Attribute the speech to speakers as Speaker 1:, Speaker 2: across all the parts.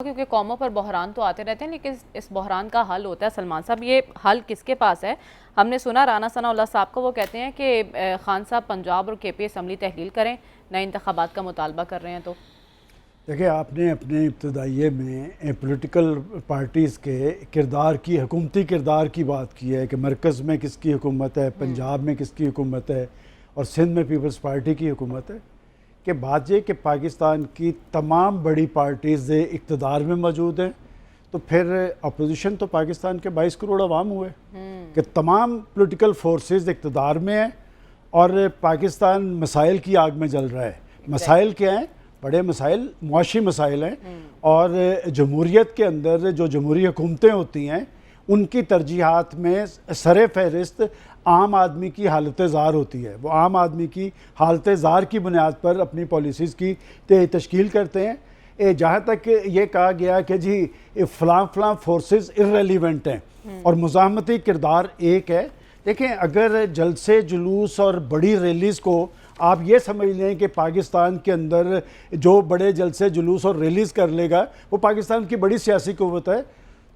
Speaker 1: क्योंकि कौमों पर बहरान तो आते रहते हैं, लेकिन इस बहरान का हल होता है। सलमान साहब, ये हल किसके पास है? हमने सुना राना सनाउल्लाह साहब को, वो कहते हैं कि खान साहब पंजाब और केपी असम्बली तहलील करें, नए इंतखाबात का मुतालबा कर रहे हैं। तो
Speaker 2: देखिए, आपने अपने इब्तदाइये में पॉलिटिकल पार्टीज़ के किरदार की, हुकूमती किरदार की बात की है कि मरकज़ में किसकी हुकूमत है, पंजाब में किसकी हुकूमत है और सिंध में पीपल्स पार्टी की हुकूमत है। कि बात ये कि पाकिस्तान की तमाम बड़ी पार्टीज़ इक़्तिदार में मौजूद हैं, तो फिर अपोजिशन तो पाकिस्तान के 22 करोड़ अवाम हुए कि तमाम पॉलिटिकल फोर्सेस इक़्तिदार में हैं और पाकिस्तान मसाइल की आग में जल रहा है। मसाइल क्या हैं? बड़े मसाइल मुआशी मसाइल हैं और जमहूरियत के अंदर जो जमहूरी हुकूमतें होती हैं उनकी तरजीहात में सरे फहरिस्त आम आदमी की हालत ज़ार होती है। वो आम आदमी की हालत ज़ार की बुनियाद पर अपनी पॉलिसीज़ की तश्कील करते हैं। जहाँ तक ये कहा गया कि जी फ़लाँ फोर्सेस इर्रेलीवेंट हैं और मुज़ाहमती किरदार एक है। देखें, अगर जलसे जुलूस और बड़ी रैलीज़ को आप ये समझ लें कि पाकिस्तान के अंदर जो बड़े जलसे जुलूस और रैलीज़ कर लेगा वो पाकिस्तान की बड़ी सियासी क़ुव्वत है,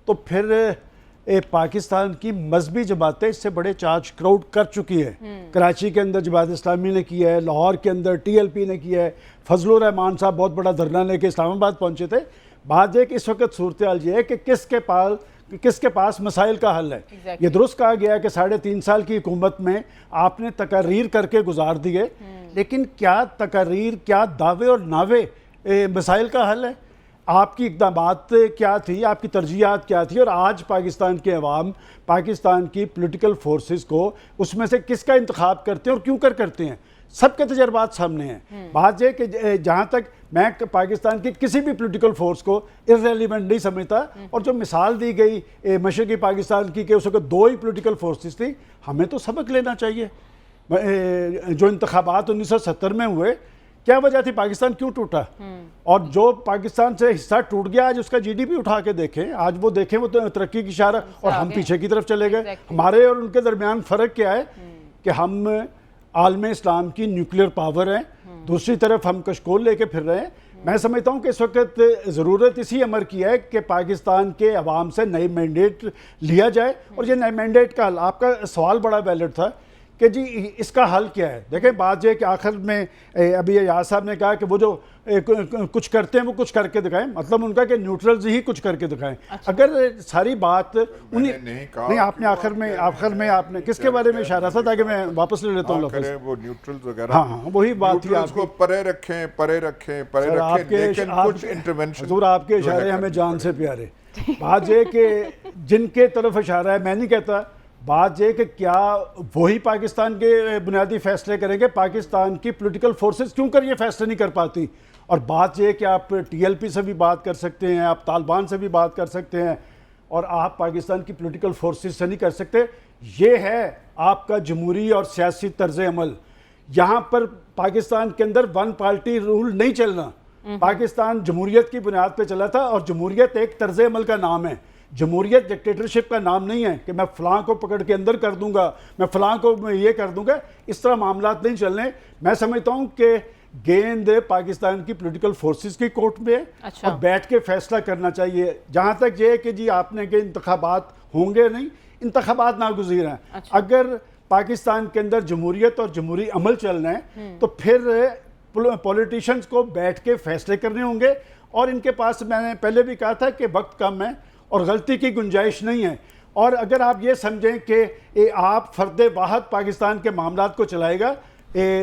Speaker 2: तो फिर पाकिस्तान की मजहबी जमातें इससे बड़े चार्ज क्राउड कर चुकी है। कराची के अंदर जमात इस्लामी ने किया है, लाहौर के अंदर TLP ने किया है, फजलुर रहमान साहब बहुत बड़ा धरना लेके इस्लामाबाद पहुँचे थे। बात यह कि इस वक्त सूरत हाल ये है कि किसके पास मसाइल का हल है। ये दुरुस्त कहा गया है कि 3.5 साल की हुकूमत में आपने तकरीर करके गुजार दिए, लेकिन क्या तकरीर, क्या दावे और नावे मसाइल का हल है? आपकी इक़दामात क्या थी, आपकी तरजीहात क्या थी? और आज पाकिस्तान के अवाम पाकिस्तान की पॉलिटिकल फोर्सेस को उसमें से किसका इंतखाब करते हैं और क्यों करते हैं? सबके तजर्बात सामने हैं। बात यह कि जहाँ तक मैं पाकिस्तान की किसी भी पॉलिटिकल फोर्स को इर्रेलीवेंट नहीं समझता, और जो मिसाल दी गई मशरक़ी पाकिस्तान की कि उस वक्त 2 ही पॉलिटिकल फोर्सेस थी, हमें तो सबक लेना चाहिए। जो इंतखाबात 1970 में हुए, क्या वजह थी? पाकिस्तान क्यों टूटा? और जो पाकिस्तान से हिस्सा टूट गया, आज उसका GDP उठा के देखें, आज वो देखें, वो तो तरक्की की इशारा, और हम पीछे की तरफ चले गए। हमारे और उनके दरमियान फ़र्क क्या है कि हम आलम इस्लाम की न्यूक्लियर पावर है, दूसरी तरफ हम कशकोल लेके फिर रहे हैं। मैं समझता हूँ कि इस वक्त ज़रूरत इसी अमर की है कि पाकिस्तान के अवाम से नई मैंडेट लिया जाए, और ये नए मैंडेट का हल, आपका सवाल बड़ा वैलिड था कि जी इसका हल क्या है। देखें, बात यह कि आखिर में अभी याद साहब ने कहा कि वो जो कुछ करते हैं वो कुछ करके दिखाएं, मतलब उनका कि न्यूट्रल्स ही कुछ करके दिखाएं। अच्छा। अगर सारी बात उन्हीं नहीं, आपने आखिर में आपने किसके बारे में इशारा था, ताकि मैं वापस ले लेता हूँ
Speaker 3: वो न्यूट्रल्स वगैरह।
Speaker 2: हाँ, वही बात थी।
Speaker 3: आपको परे रखें, लेकिन कुछ इंटरवेंशन।
Speaker 2: हजूर, आपके इशारे हमें जान से प्यारे। बात यह कि जिनके तरफ इशारा है, मैं नहीं कहता, बात यह कि क्या वही पाकिस्तान के बुनियादी फैसले करेंगे? पाकिस्तान की पॉलिटिकल फोर्सेस क्यों कर ये फैसले नहीं कर पाती? और बात यह कि आप TLP से भी बात कर सकते हैं, आप तालिबान से भी बात कर सकते हैं, और आप पाकिस्तान की पॉलिटिकल फोर्सेस से नहीं कर सकते। ये है आपका जमहूरी और सियासी तर्ज अमल। यहाँ पर पाकिस्तान के अंदर 1 पार्टी रूल नहीं चलना। पाकिस्तान जमहूरियत की बुनियाद पर चला था, और जमहूरियत एक तर्ज अमल का नाम है। जमहूरियत डिक्टेटरशिप का नाम नहीं है कि मैं फ़लाँ को पकड़ के अंदर कर दूंगा, मैं फ़लाँ को मैं ये कर दूंगा। इस तरह मामलात नहीं चलने। मैं समझता हूँ कि गेंद पाकिस्तान की पॉलिटिकल फोर्सेस की कोर्ट में है। अच्छा। और बैठ के फैसला करना चाहिए। जहाँ तक ये कि जी आपने के इंतखाबात होंगे नहीं, इंतखाबात नागुज़ीर हैं। अच्छा। अगर पाकिस्तान के अंदर जमहूरियत और जमहूरी अमल चलना है तो फिर पॉलिटिशियंस को बैठ के फैसले करने होंगे, और इनके पास, मैंने पहले भी कहा था कि वक्त कम है और गलती की गुंजाइश नहीं है। और अगर आप ये समझें कि आप फ़र्द वाहद पाकिस्तान के मामलात को चलाएगा,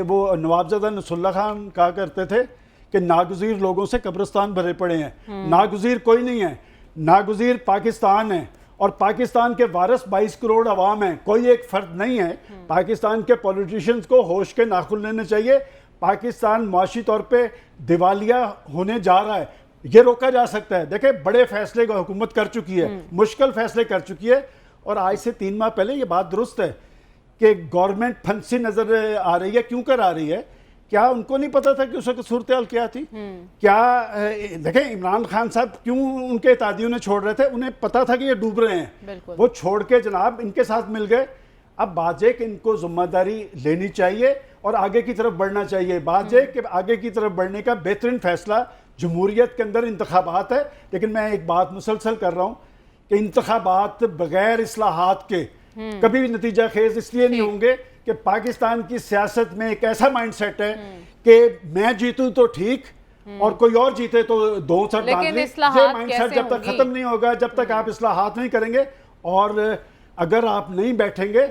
Speaker 2: वो नवाबज़ादा नसरुल्लाह खान कहा करते थे कि नागुज़ीर लोगों से कब्रिस्तान भरे पड़े हैं। नागुज़ीर कोई नहीं है, नागुज़ीर पाकिस्तान है, और पाकिस्तान के वारिस 22 करोड़ अवाम हैं, कोई एक फ़र्द नहीं है। पाकिस्तान के पॉलिटिशियंस को होश के नाखुन लेने चाहिए। पाकिस्तान माशी तौर पर दिवालिया होने जा रहा है, ये रोका जा सकता है। देखें, बड़े फैसले को हुकूमत कर चुकी है, मुश्किल फैसले कर चुकी है, और आज से 3 माह पहले ये बात दुरुस्त है कि गवर्नमेंट फंसी नजर आ रही है। क्यों कर आ रही है? क्या उनको नहीं पता था कि उस वक्त सूरत हाल क्या थी? क्या देखें, इमरान खान साहब क्यों उनके तादियों ने छोड़ रहे थे? उन्हें पता था कि ये डूब रहे हैं, वो छोड़ के जनाब इनके साथ मिल गए। अब बात है कि इनको जिम्मेदारी लेनी चाहिए और आगे की तरफ बढ़ना चाहिए। बात है कि आगे की तरफ बढ़ने का बेहतरीन फैसला जमहूरियत के अंदर इंतखाबात है, लेकिन मैं एक बात मुसलसल कर रहा हूँ कि इंतखाबात बगैर इस्लाहात के कभी भी नतीजा खेज इसलिए नहीं होंगे कि पाकिस्तान की सियासत में एक ऐसा माइंडसेट है कि मैं जीतूं तो ठीक और कोई और जीते तो दो सर बांध
Speaker 1: लेकिन
Speaker 2: लें।
Speaker 1: इस्लाहात
Speaker 2: ये माइंडसेट
Speaker 1: कैसे
Speaker 2: जब तक
Speaker 1: होंगी?
Speaker 2: खत्म नहीं होगा, जब तक आप इस्लाहात नहीं करेंगे, और अगर आप नहीं बैठेंगे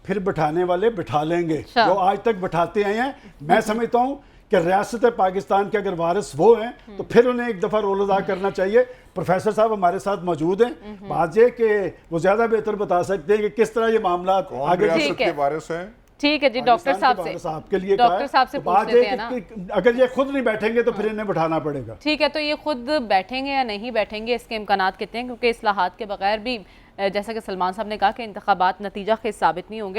Speaker 2: फिर बिठाने वाले बिठा लेंगे,
Speaker 1: अच्छा।
Speaker 2: जो आज तक बिठाते आए हैं। मैं समझता हूँ कि रियासत पाकिस्तान के अगर वारिस वो हैं तो फिर उन्हें एक दफ़ा रोल अदा करना चाहिए। प्रोफेसर साहब हमारे साथ मौजूद हैं, बात ये कि वो ज़्यादा बेहतर बता सकते हैं कि किस तरह ये मामला
Speaker 3: कौन
Speaker 2: आगे
Speaker 3: रियासत
Speaker 1: ठीक है।
Speaker 3: के वारिस हैं?
Speaker 1: ठीक है जी, डॉक्टर साहब से
Speaker 2: आपके लिए
Speaker 1: डॉक्टर साहब से पूछ लेते हैं ना।
Speaker 2: अगर ये खुद नहीं बैठेंगे तो फिर इन्हें बिठाना पड़ेगा।
Speaker 1: ठीक है, तो ये खुद बैठेंगे या नहीं बैठेंगे, इसके इम्कानात कितने हैं? क्योंकि इस्लाहात के बगैर भी जैसा कि सलमान साहब ने कहा कि इंतखाबात नतीजा खेज साबित नहीं होंगे।